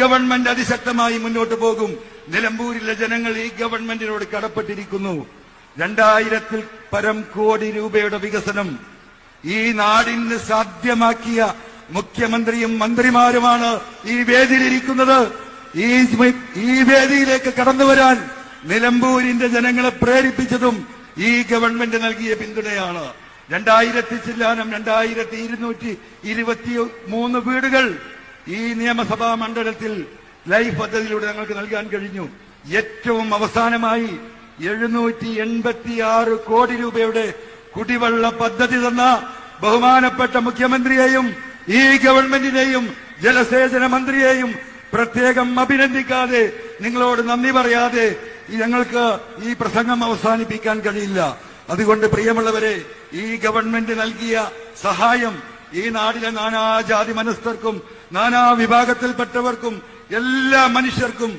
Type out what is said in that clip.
Government അതിശക്തമായി മുന്നോട്ട് പോകും. നിലമ്പൂരിലെ ജനങ്ങൾ ഈ ഗവൺമെന്റിനോട് കടപ്പെട്ടിരിക്കുന്നു. 2000-ൽ പരം കോടി രൂപയുടെ വികസനം ഈ നാടിന് സാധ്യമാക്കിയ മുഖ്യമന്ത്രിയും മന്ത്രിമാരുമാണ് ഈ വേദിയിലിരിക്കുന്നത്. ഈ വേദിയിലേക്ക് കടന്നുവരാൻ നിലമ്പൂരിന്റെ ജനങ്ങളെ പ്രേരിപ്പിച്ചതും ഈ ഗവൺമെന്റ് നൽകിയ പിന്തുണയാണ്. 2223 വീടുകൾ ഈ നിയമസഭാ മണ്ഡലത്തിൽ ലൈഫ് പദ്ധതിയിലൂടെ ഞങ്ങൾക്ക് നൽകാൻ കഴിഞ്ഞു. ഏറ്റവും അവസാനമായി 786 കോടി രൂപയുടെ കുടിവെള്ള പദ്ധതി തന്ന ബഹുമാനപ്പെട്ട മുഖ്യമന്ത്രിയെയും ഈ ഗവൺമെന്റിനെയും ജലസേചന മന്ത്രിയെയും പ്രത്യേകം അഭിനന്ദിക്കാതെ, നിങ്ങളോട് നന്ദി പറയാതെ ഞങ്ങൾക്ക് ഈ പ്രസംഗം അവസാനിപ്പിക്കാൻ കഴിയില്ല. അതുകൊണ്ട് പ്രിയമുള്ളവരെ, ഈ ഗവൺമെന്റ് നൽകിയ സഹായം ഈ നാടിലെ നാനാജാതി മനസ്ഥർക്കും നാനാ വിഭാഗത്തിൽപ്പെട്ടവർക്കും എല്ലാ മനുഷ്യർക്കും